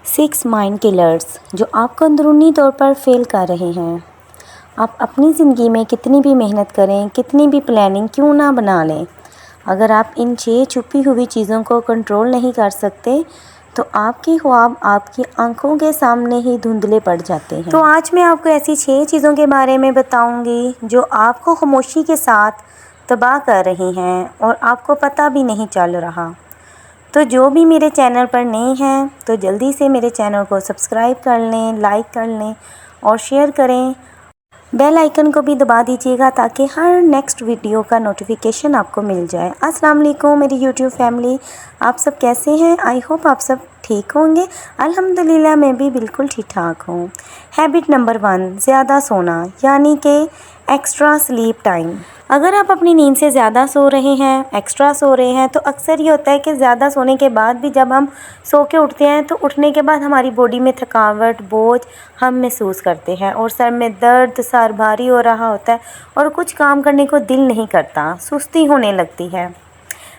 6 mind colours جو آپ کو اندرونی طور پر فیل کر رہے ہیں۔ آپ اپنی زندگی میں کتنی بھی محنت کریں، کتنی بھی پلاننگ کیوں نہ بنا لیں، اگر آپ ان 6 چھپی ہوئی چیزوں کو کنٹرول نہیں کر سکتے تو آپ کے خواب آپ کی آنکھوں کے سامنے ہی دھندلے پڑ جاتے ہیں۔ تو آج میں آپ کو ایسی 6 چیزوں کے بارے میں بتاؤں گی جو آپ کو خاموشی کے ساتھ تباہ کر رہی ہیں اور آپ کو پتہ بھی نہیں چل رہا۔ تو جو بھی میرے چینل پر نئے ہیں تو جلدی سے میرے چینل کو سبسکرائب کر لیں، لائک کر لیں اور شیئر کریں۔ بیل آئیکن کو بھی دبا دیجیے گا تاکہ ہر نیکسٹ ویڈیو کا نوٹیفیکیشن آپ کو مل جائے۔ السلام علیکم میری یوٹیوب فیملی، آپ سب کیسے ہیں؟ آئی ہوپ آپ سب ٹھیک ہوں گے۔ الحمدللہ میں بھی بالکل ٹھیک ٹھاک ہوں۔ ہیبٹ نمبر 1، زیادہ سونا یعنی کہ ایکسٹرا سلیپ ٹائم۔ اگر آپ اپنی نیند سے زیادہ سو رہے ہیں، ایکسٹرا سو رہے ہیں، تو اکثر یہ ہوتا ہے کہ زیادہ سونے کے بعد بھی جب ہم سو کے اٹھتے ہیں تو اٹھنے کے بعد ہماری باڈی میں تھکاوٹ، بوجھ ہم محسوس کرتے ہیں اور سر میں درد، سر بھاری ہو رہا ہوتا ہے اور کچھ کام کرنے کو دل نہیں کرتا، سستی ہونے لگتی ہے،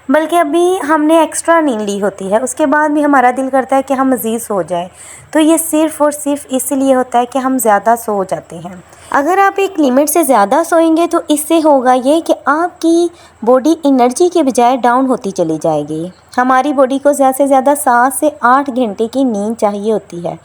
بلکہ ابھی ہم نے ایکسٹرا نیند لی ہوتی ہے، اس کے بعد بھی ہمارا دل کرتا ہے کہ ہم مزید سو جائیں۔ تو یہ صرف اور صرف اس لیے ہوتا ہے کہ ہم زیادہ سو جاتے ہیں۔ اگر آپ ایک لمٹ سے زیادہ سوئیں گے تو اس سے ہوگا یہ کہ آپ کی باڈی انرجی کے بجائے ڈاؤن ہوتی چلی جائے گی۔ ہماری باڈی کو زیادہ سے زیادہ 7 سے 8 گھنٹے کی نیند چاہیے ہوتی ہے،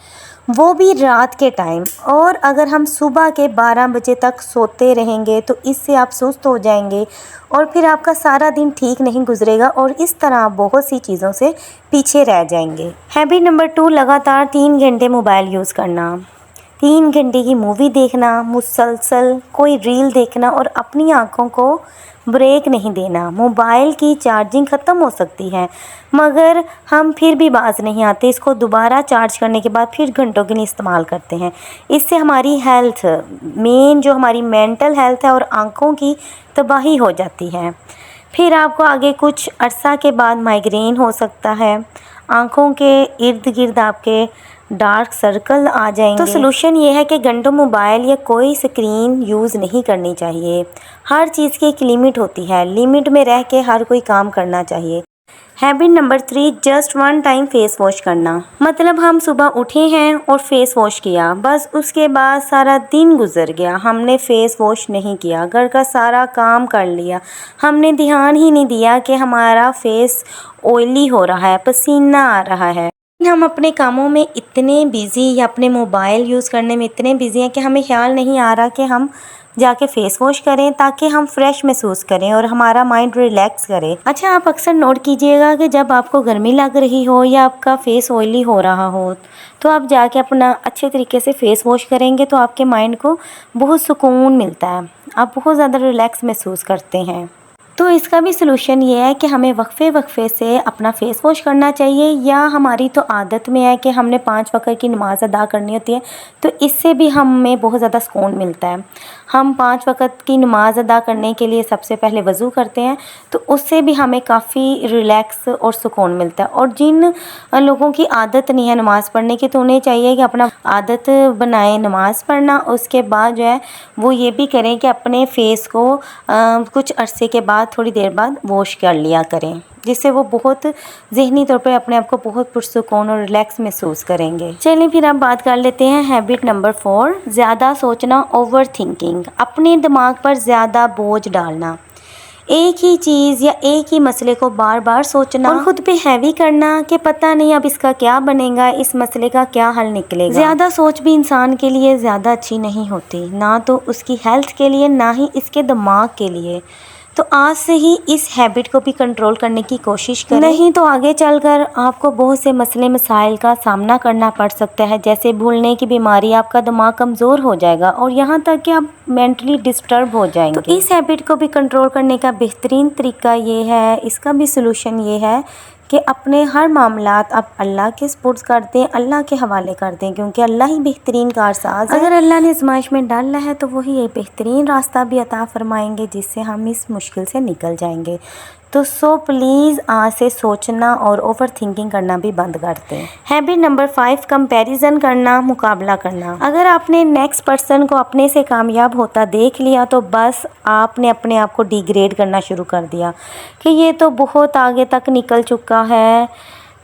وہ بھی رات کے ٹائم، اور اگر ہم صبح کے 12 بجے تک سوتے رہیں گے تو اس سے آپ سست ہو جائیں گے اور پھر آپ کا سارا دن ٹھیک نہیں گزرے گا اور اس طرح بہت سی چیزوں سے پیچھے رہ جائیں گے۔ ہیبٹ نمبر 2، لگاتار 3 گھنٹے موبائل یوز کرنا۔ 3 گھنٹے کی مووی دیکھنا، مسلسل کوئی ریل دیکھنا اور اپنی آنکھوں کو بریک نہیں دینا۔ موبائل کی چارجنگ ختم ہو سکتی ہے مگر ہم پھر بھی باز نہیں آتے، اس کو دوبارہ چارج کرنے کے بعد پھر گھنٹوں کے لیے استعمال کرتے ہیں۔ اس سے ہماری ہیلتھ، جو ہماری مینٹل ہیلتھ ہے اور آنکھوں کی تباہی ہو جاتی ہے۔ پھر آپ کو آگے کچھ عرصہ کے بعد مائیگرین ہو سکتا ہے، آنکھوں کے ارد گرد آپ کے ڈارک سرکل آ جائیں گے۔ تو سلوشن یہ ہے کہ گھنٹوں موبائل یا کوئی اسکرین یوز نہیں کرنی چاہیے۔ ہر چیز کی ایک لمٹ ہوتی ہے، لمٹ میں رہ کے ہر کوئی کام کرنا چاہیے۔ Habit number 3، just one time face wash کرنا۔ مطلب ہم صبح اٹھے ہیں اور فیس واش کیا، بس اس کے بعد سارا دن گزر گیا، ہم نے فیس واش نہیں کیا، گھر کا سارا کام کر لیا، ہم نے دھیان ہی نہیں دیا کہ ہمارا فیس آئلی ہو رہا ہے، پسینہ آ رہا ہے۔ ہم اپنے کاموں میں اتنے بیزی یا اپنے موبائل یوز کرنے میں اتنے بیزی ہیں کہ ہمیں خیال نہیں آ رہا کہ ہم جا کے فیس واش کریں تاکہ ہم فریش محسوس کریں اور ہمارا مائنڈ ریلیکس کرے۔ اچھا، آپ اکثر نوٹ کیجئے گا کہ جب آپ کو گرمی لگ رہی ہو یا آپ کا فیس آئلی ہو رہا ہو تو آپ جا کے اپنا اچھے طریقے سے فیس واش کریں گے تو آپ کے مائنڈ کو بہت سکون ملتا ہے، آپ بہت زیادہ ریلیکس محسوس کرتے ہیں۔ تو اس کا بھی سلوشن یہ ہے کہ ہمیں وقفے سے اپنا فیس واش کرنا چاہیے، یا ہماری تو عادت میں ہے کہ ہم نے 5 وقت کی نماز ادا کرنی ہوتی ہے تو اس سے بھی ہمیں بہت زیادہ سکون ملتا ہے۔ ہم 5 وقت کی نماز ادا کرنے کے لیے سب سے پہلے وضو کرتے ہیں تو اس سے بھی ہمیں کافی ریلیکس اور سکون ملتا ہے۔ اور جن لوگوں کی عادت نہیں ہے نماز پڑھنے کی تو انہیں چاہیے کہ اپنا عادت بنائیں نماز پڑھنا، اس کے بعد جو ہے وہ یہ بھی کریں کہ اپنے فیس کو کچھ عرصے کے بعد، تھوڑی دیر بعد واش کر لیا کریں، جس سے وہ بہت ذہنی طور پہ اپنے آپ کو بہت پرسکون اور ریلیکس محسوس کریں گے۔ چلیے پھر ہم بات کر لیتے ہیں ہیبٹ نمبر 4، زیادہ سوچنا، اوور تھنکنگ۔ اپنے دماغ پر زیادہ بوجھ ڈالنا، ایک ہی چیز یا ایک ہی مسئلے کو بار بار سوچنا اور خود پہ ہیوی کرنا کہ پتہ نہیں اب اس کا کیا بنے گا، اس مسئلے کا کیا حل نکلے گا۔ زیادہ سوچ بھی انسان کے لیے زیادہ اچھی نہیں ہوتی، نہ تو اس کی ہیلتھ کے لیے نہ ہی اس کے دماغ کے لیے۔ تو آج سے ہی اس ہیبٹ کو بھی کنٹرول کرنے کی کوشش کریں، نہیں تو آگے چل کر آپ کو بہت سے مسائل کا سامنا کرنا پڑ سکتا ہے، جیسے بھولنے کی بیماری، آپ کا دماغ کمزور ہو جائے گا اور یہاں تک کہ آپ مینٹلی ڈسٹرب ہو جائیں گے۔ تو اس ہیبٹ کو بھی کنٹرول کرنے کا بہترین طریقہ یہ ہے، اس کا بھی سلوشن یہ ہے کہ اپنے ہر معاملات آپ اللہ کے سپرد کر دیں، اللہ کے حوالے کر دیں، کیونکہ اللہ ہی بہترین کارساز ہے۔ اگر اللہ نے آزمائش میں ڈالا ہے تو وہی ایک بہترین راستہ بھی عطا فرمائیں گے جس سے ہم اس مشکل سے نکل جائیں گے۔ تو پلیز آج سے سوچنا اور اوور تھنکنگ کرنا بھی بند کر دیں۔ ہیبٹ نمبر 5، کمپیریزن کرنا، مقابلہ کرنا۔ اگر آپ نے نیکسٹ پرسن کو اپنے سے کامیاب ہوتا دیکھ لیا تو بس آپ نے اپنے آپ کو ڈیگریڈ کرنا شروع کر دیا کہ یہ تو بہت آگے تک نکل چکا ہے،